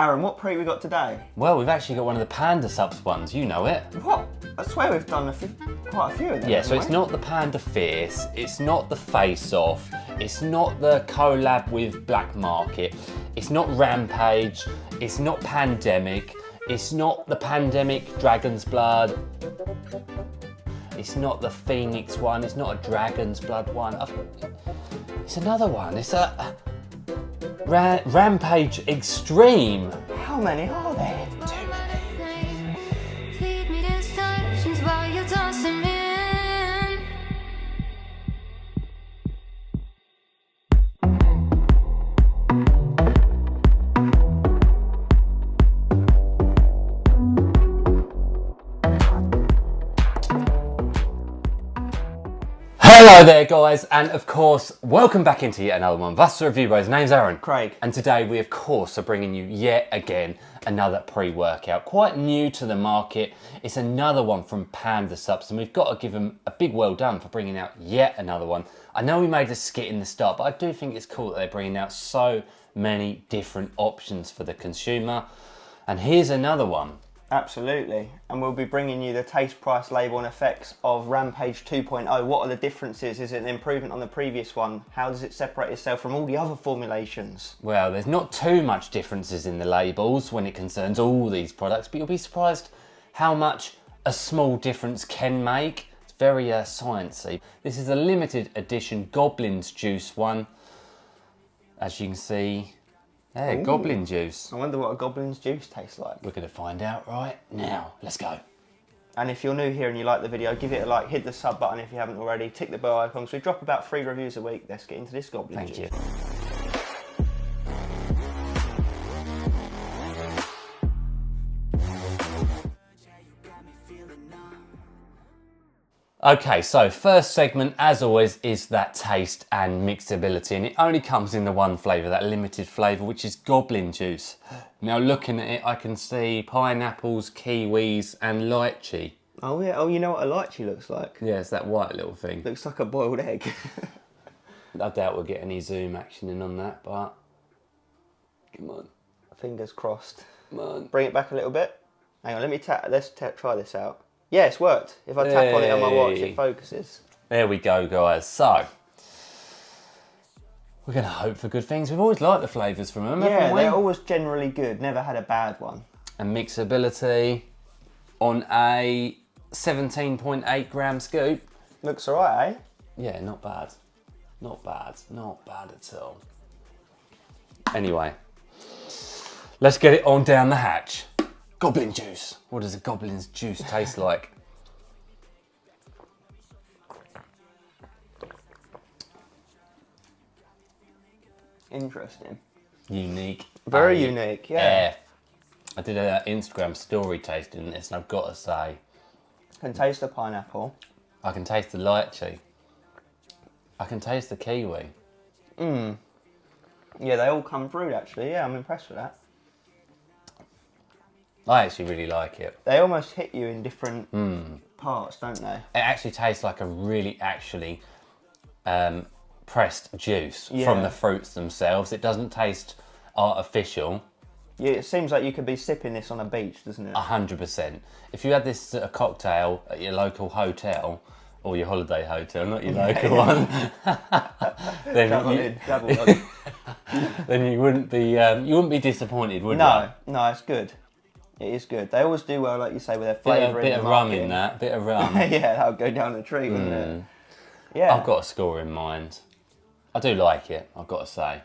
Aaron, what pre we got today? Well, we've actually got one of the Panda Supps ones, you know it. What? I swear we've done quite a few of them. Yeah, so it's not the Panda Fierce, it's not the Face Off, it's not the collab with Black Market, it's not Rampage, it's not Pandemic, it's not the Pandemic Dragon's Blood, it's not the Phoenix one, it's not a Dragon's Blood one. It's another one, it's a Rampage Extreme. How many are there? Too many. Feed me distractions while you're tossing me in. Hello there guys, and of course, welcome back into yet another one of us, the Review Bros. Name's Aaron. Craig. And today we of course are bringing you yet again another pre-workout. Quite new to the market. It's another one from Panda Supps, and we've got to give them a big well done for bringing out yet another one. I know we made a skit in the start, but I do think it's cool that they're bringing out so many different options for the consumer. And here's another one. Absolutely, and we'll be bringing you the taste, price, label and effects of Rampage 2.0. What are the differences? Is it an improvement on the previous one? How does it separate itself from all the other formulations? Well, there's not too much differences in the labels when it concerns all these products, but you'll be surprised how much a small difference can make. It's very sciencey. This is a limited edition Goblin's Juice one. As you can see, hey, Ooh. Goblin Juice. I wonder what a Goblin's Juice tastes like. We're going to find out right now. Let's go. And if you're new here and you like the video, give it a like, hit the sub button if you haven't already, tick the bell icon. So we drop about 3 reviews a week. Let's get into this Goblin Thank Juice. you. Okay, so first segment, as always, is that taste and mixability, and it only comes in the one flavour, that limited flavour, which is Goblin Juice. Now, looking at it, I can see pineapples, kiwis, and lychee. Oh yeah, oh you know what a lychee looks like? Yeah, it's that white little thing. Looks like a boiled egg. I doubt we'll get any zoom action in on that, but come on, Fingers crossed. come on. Bring it back a little bit. Hang on, let's try this out. Yeah, it's worked. If I tap on it on my watch, Hey. it focuses. There we go, guys. So, we're going to hope for good things. We've always liked the flavours from them, Yeah, haven't we? they're always generally good. Never had a bad one. And mixability on a 17.8 gram scoop. Looks alright, eh? Yeah, not bad. Not bad. Not bad at all. Anyway, let's get it on down the hatch. Goblin Juice. What does a Goblin's Juice taste like? Interesting. Unique. Very unique, yeah. I did an Instagram story tasting this, and I've got to say, Can taste the pineapple. I can taste the lychee. I can taste the kiwi. Yeah, they all come through actually. Yeah, I'm impressed with that. I actually really like it. They almost hit you in different parts, don't they? It actually tastes like a really pressed juice Yeah. from the fruits themselves. It doesn't taste artificial. Yeah, it seems like you could be sipping this on a beach, doesn't it? 100%. If you had this at a cocktail at your local hotel, or your holiday hotel, not your local one, then you wouldn't be disappointed, would you? No, it's good. It is good. They always do well, like you say, with their flavour. Bit of rum in that, bit of rum. Yeah, that'll go down the tree, wouldn't it? Yeah. I've got a score in mind. I do like it, I've got to say.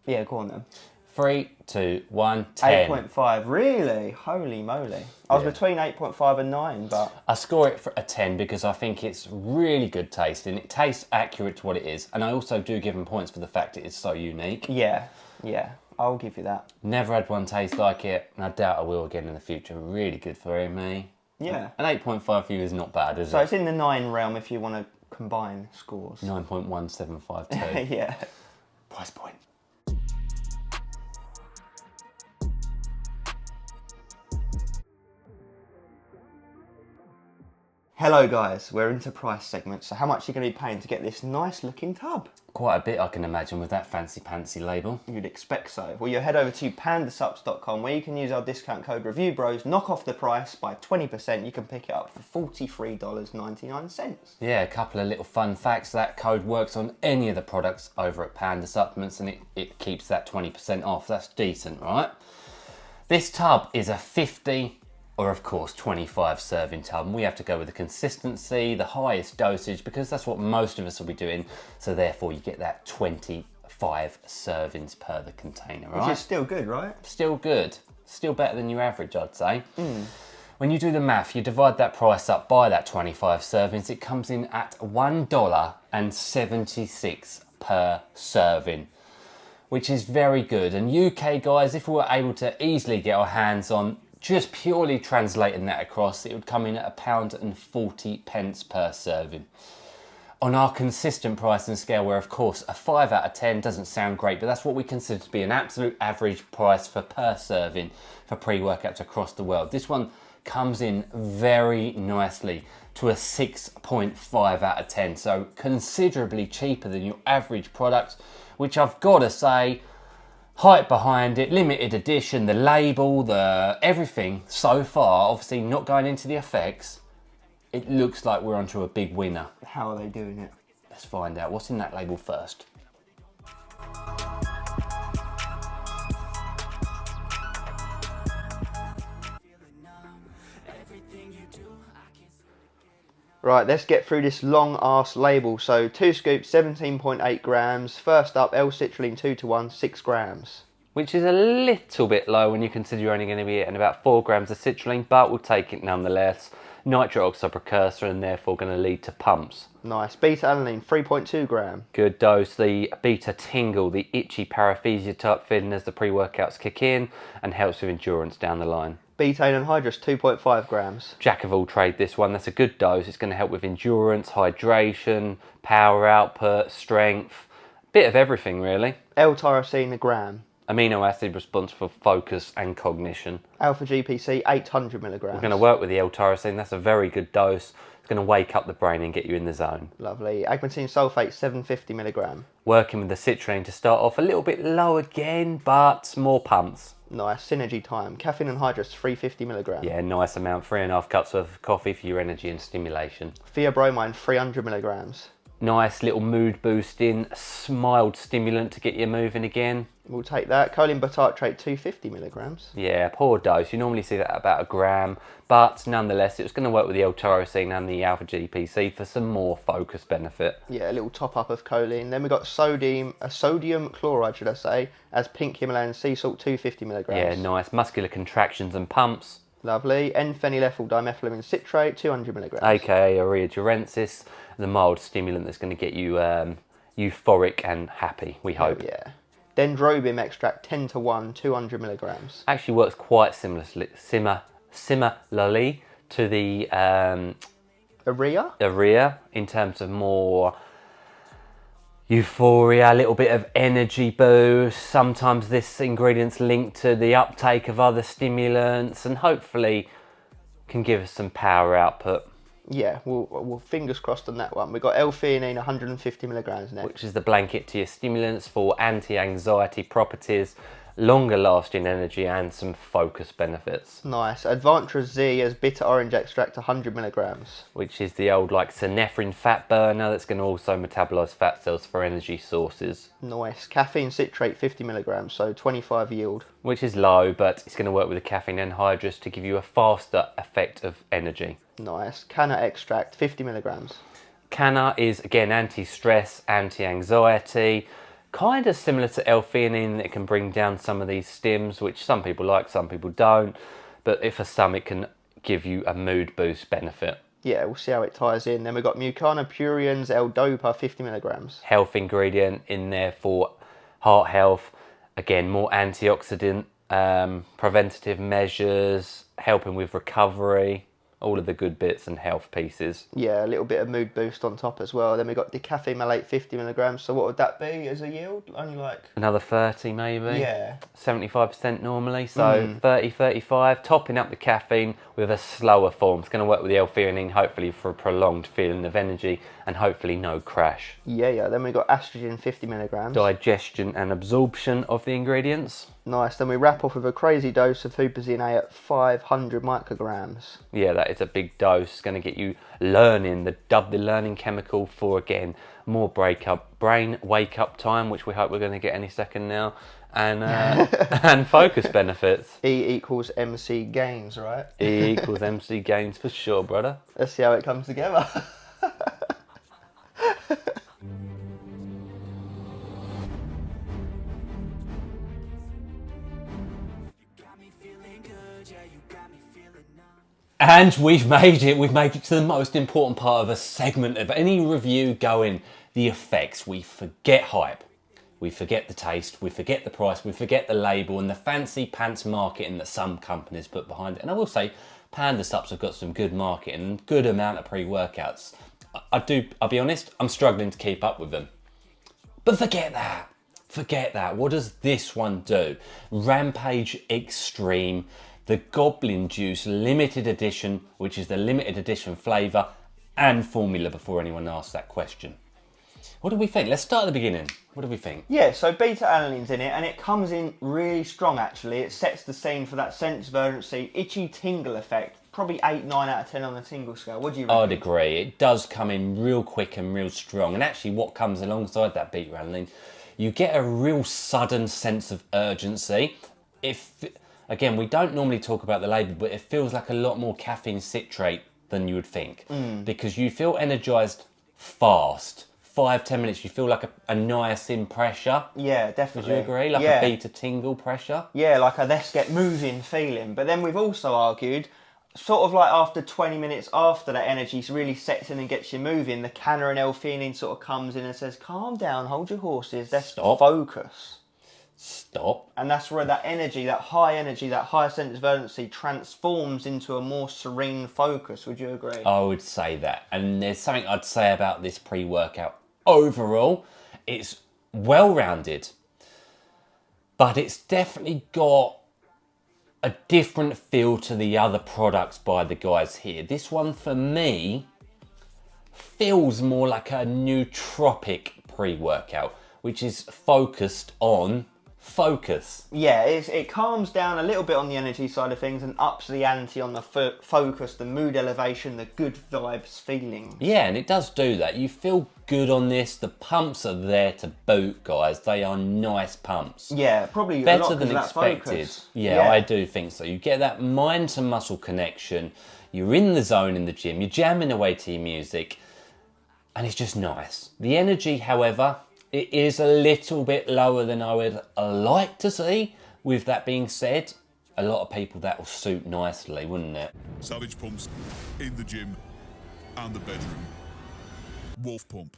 Yeah, go on then. 3, 2, 1, 10. 8.5, really? Holy moly. I was between 8.5 and 9, but... I score it for a 10 because I think it's really good tasting. It tastes accurate to what it is. And I also do give them points for the fact it is so unique. Yeah, I'll give you that. Never had one taste like it, and I doubt I will again in the future. Really good for me. Yeah. An 8.5 for you is not bad, is So it? it's in the 9 realm if you want to combine scores. 9.1752. Yeah. Price point. Hello guys, we're into price segment. So how much are you going to be paying to get this nice looking tub? Quite a bit, I can imagine, with that fancy pantsy label. You'd expect so. Well, you head over to pandasupps.com where you can use our discount code reviewbros, knock off the price by 20%. You can pick it up for $43.99. Yeah, a couple of little fun facts. That code works on any of the products over at Panda Supplements, and it keeps that 20% off. That's decent, right? This tub is a 50 or of course 25 serving tub, and we have to go with the consistency, the highest dosage, because that's what most of us will be doing, so therefore you get that 25 servings per the container, right? Which is still good, right? Still good, still better than your average, I'd say. When you do the math, you divide that price up by that 25 servings, it comes in at $1.76 per serving, which is very good. And UK guys, if we were able to easily get our hands on just purely translating that across, it would come in at £1.40 per serving. On our consistent pricing scale, where of course a 5 out of 10 doesn't sound great, but that's what we consider to be an absolute average price for per serving for pre-workouts across the world. This one comes in very nicely to a 6.5 out of 10, so considerably cheaper than your average product, which I've got to say, hype behind it, limited edition, the label, the everything so far, obviously not going into the effects, it looks like we're onto a big winner. How are they doing it? Let's find out. What's in that label first? Right, let's get through this long arse label. So 2 scoops, 17.8 grams. First up, L-citrulline 2:1, 6 grams. Which is a little bit low when you consider you're only going to be getting about 4 grams of citrulline, but we'll take it nonetheless. Nitric oxide precursor, and therefore going to lead to pumps. Nice. Beta-alanine, 3.2 gram. Good dose. The beta tingle, the itchy paresthesia type feeling as the pre-workouts kick in, and helps with endurance down the line. Betaine anhydrous, 2.5 grams. Jack of all trade, this one. That's a good dose. It's going to help with endurance, hydration, power output, strength, bit of everything really. L-tyrosine, a gram. Amino acid responsible for focus and cognition. Alpha GPC, 800 milligrams. We're going to work with the L-tyrosine. That's a very good dose. It's going to wake up the brain and get you in the zone. Lovely. Agmatine sulfate, 750 milligram. Working with the citrulline to start off a little bit low again, but more pumps. Nice. Synergy time. Caffeine anhydrous, 350 milligram. Yeah, nice amount. 3.5 cups of coffee for your energy and stimulation. Theobromine, 300 milligrams. Nice little mood boosting, mild stimulant to get you moving again. We'll take that. Choline butartrate, 250 milligrams. Yeah, poor dose. You normally see that at about 1 gram, but nonetheless, it was going to work with the L-tyrosine and the alpha GPC for some more focus benefit. Yeah, a little top up of choline. Then we got sodium chloride, should I say, as pink Himalayan sea salt, 250 milligrams. Yeah, nice. Muscular contractions and pumps. Lovely. N-phenylethyl dimethylamine citrate, 200 milligrams. AKA urea durensis, the mild stimulant that's going to get you euphoric and happy, we hope. Yeah. Dendrobium extract, 10:1, 200 milligrams. Actually works quite similarly to the urea in terms of more euphoria, a little bit of energy boost. Sometimes this ingredient's linked to the uptake of other stimulants, and hopefully can give us some power output. Yeah, we'll fingers crossed on that one. We've got L-theanine, 150 milligrams next. Which is the blanket to your stimulants for anti-anxiety properties, longer lasting energy, and some focus benefits. Nice. Advantra Z as bitter orange extract, 100 milligrams. Which is the old like synephrine fat burner that's going to also metabolise fat cells for energy sources. Nice. Caffeine citrate, 50 milligrams, so 25 yield. Which is low, but it's going to work with the caffeine anhydrous to give you a faster effect of energy. Nice. Canna extract, 50 milligrams. Canna is again anti-stress, anti-anxiety, kind of similar to L-theanine. It can bring down some of these stims, which some people like, some people don't. But for some, it can give you a mood boost benefit. Yeah, we'll see how it ties in. Then we've got Mucana Purians L-dopa, 50 milligrams. Health ingredient in there for heart health. Again, more antioxidant, preventative measures, helping with recovery. all of the good bits and health pieces. Yeah, a little bit of mood boost on top as well. Then we got decaffe malate 50 milligrams. So what would that be as a yield? Only like... Another 30 maybe. Yeah. 75% normally, so 30, 35. Topping up the caffeine with a slower form. It's going to work with the L-theanine, hopefully for a prolonged feeling of energy and hopefully no crash. Yeah. Then we got estrogen 50 milligrams. Digestion and absorption of the ingredients. Nice. Then we wrap off with a crazy dose of huperzine A at 500 micrograms. Yeah, that is a big dose. It's going to get you learning, the learning chemical for, again, more brain wake-up time, which we hope we're going to get any second now, and and focus benefits. E equals MC gains, right? E equals MC gains for sure, brother. Let's see how it comes together. And we've made it to the most important part of a segment of any review going, the effects. We forget hype, we forget the taste, we forget the price, we forget the label and the fancy pants marketing that some companies put behind it. And I will say, Panda Supps have got some good marketing and good amount of pre-workouts. I'll be honest, I'm struggling to keep up with them. But forget that. What does this one do? Rampage Extreme. The Goblin Juice limited edition, which is the limited edition flavour and formula before anyone asks that question. What do we think? Let's start at the beginning. What do we think? Yeah, so beta-alanine's in it, and it comes in really strong actually. It sets the scene for that sense of urgency, itchy tingle effect. Probably 8, 9 out of 10 on the tingle scale. What do you reckon? I'd agree. It does come in real quick and real strong. And actually what comes alongside that beta-alanine, you get a real sudden sense of urgency. Again, we don't normally talk about the label, but it feels like a lot more caffeine citrate than you would think. Because you feel energised fast. 5-10 minutes, you feel like a niacin pressure. Yeah, definitely. Would you agree? Like a beta tingle pressure? Yeah, like a let's get moving feeling. But then we've also argued, sort of like after 20 minutes after that energy really sets in and gets you moving, the canna and L-theanine sort of comes in and says, calm down, hold your horses, let's focus. Stop. And that's where that energy, that high sense of urgency transforms into a more serene focus. Would you agree? I would say that. And there's something I'd say about this pre-workout. Overall, it's well-rounded, but it's definitely got a different feel to the other products by the guys here. This one, for me, feels more like a nootropic pre-workout, which is focused on focus. Yeah, it calms down a little bit on the energy side of things and ups the ante on the focus, the mood elevation, the good vibes feeling. Yeah, and it does do that. You feel good on this. The pumps are there to boot, guys. They are nice pumps. Yeah, probably better a lot than of that expected. focus. Yeah, I do think so. You get that mind to muscle connection. You're in the zone in the gym. You're jamming away to your music, and it's just nice. The energy, however, it is a little bit lower than I would like to see. With that being said, a lot of people that will suit nicely, wouldn't it? Savage pumps in the gym and the bedroom. Wolf pump.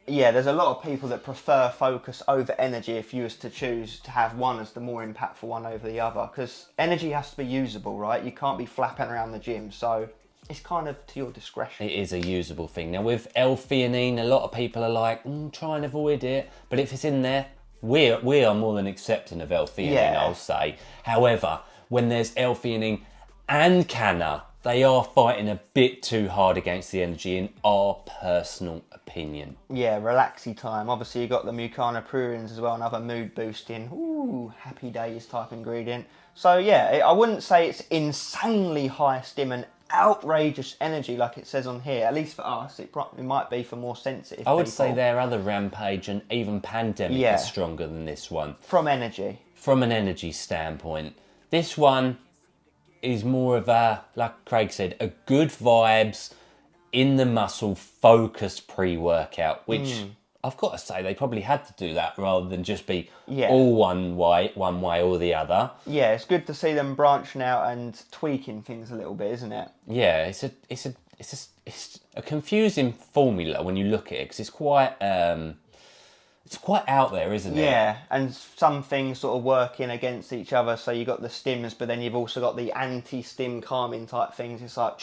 Yeah, there's a lot of people that prefer focus over energy if you was to choose to have one as the more impactful one over the other. Because energy has to be usable, right? You can't be flapping around the gym. So it's kind of to your discretion. It is a usable thing. Now with L-theanine, a lot of people are like, try and avoid it. But if it's in there, we are more than accepting of L-theanine, I'll say. However, when there's L-theanine and canna, they are fighting a bit too hard against the energy in our personal opinion. Yeah, relaxy time. Obviously you've got the mucana prurins as well, another mood boosting, happy days type ingredient. So yeah, I wouldn't say it's insanely high stim and outrageous energy like it says on here. At least for us, it might be for more sensitive I would people. say their other Rampage and even Pandemic is stronger than this one. From energy. From an energy standpoint. This one is more of a, like Craig said, a good vibes, in the muscle, focused pre-workout, which I've got to say they probably had to do that rather than just be all one way or the other. Yeah, it's good to see them branching out and tweaking things a little bit, isn't it? Yeah, it's a confusing formula when you look at it because it's It's quite out there, isn't it? Yeah, and some things sort of working against each other. So you got the stims, but then you've also got the anti-stim calming type things. It's like,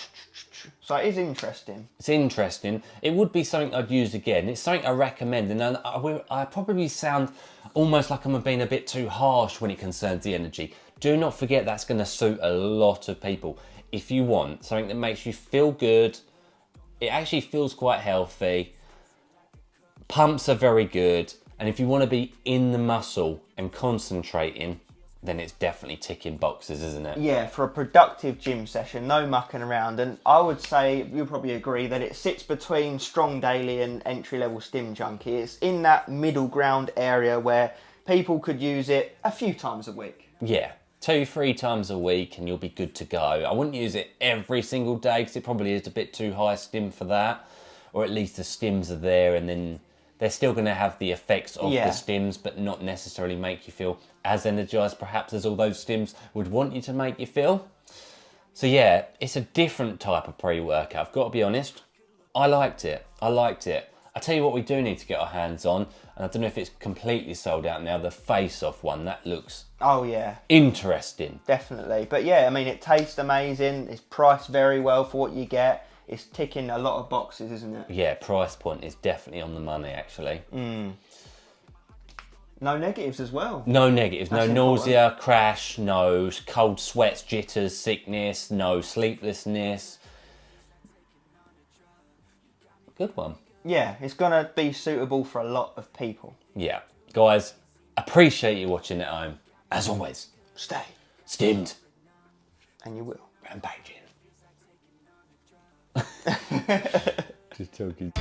so it is interesting. It's interesting. It would be something I'd use again. It's something I recommend, and I probably sound almost like I'm being a bit too harsh when it concerns the energy. Do not forget that's going to suit a lot of people. If you want something that makes you feel good, it actually feels quite healthy. Pumps are very good, and if you want to be in the muscle and concentrating, then it's definitely ticking boxes, isn't it? Yeah, for a productive gym session, no mucking around. And I would say, you'll probably agree, that it sits between strong daily and entry-level stim junkie. It's in that middle ground area where people could use it a few times a week. Yeah, 2-3 times a week and you'll be good to go. I wouldn't use it every single day because it probably is a bit too high stim for that. Or at least the stims are there, and then they're still going to have the effects of the stims, but not necessarily make you feel as energized perhaps as all those stims would want you to make you feel. So yeah, it's a different type of pre-workout. I've got to be honest, I liked it. I tell you what we do need to get our hands on, and I don't know if it's completely sold out now, the face-off one. That looks interesting. Definitely. But yeah, I mean, it tastes amazing. It's priced very well for what you get. It's ticking a lot of boxes, isn't it? Yeah, price point is definitely on the money, actually. No negatives as well. No negatives, That's no important. nausea, crash, no cold sweats, jitters, sickness, no sleeplessness. Good one. Yeah, it's going to be suitable for a lot of people. Yeah. Guys, appreciate you watching at home. As always, Stay. stimmed. And you will. Rampaging. Just joking.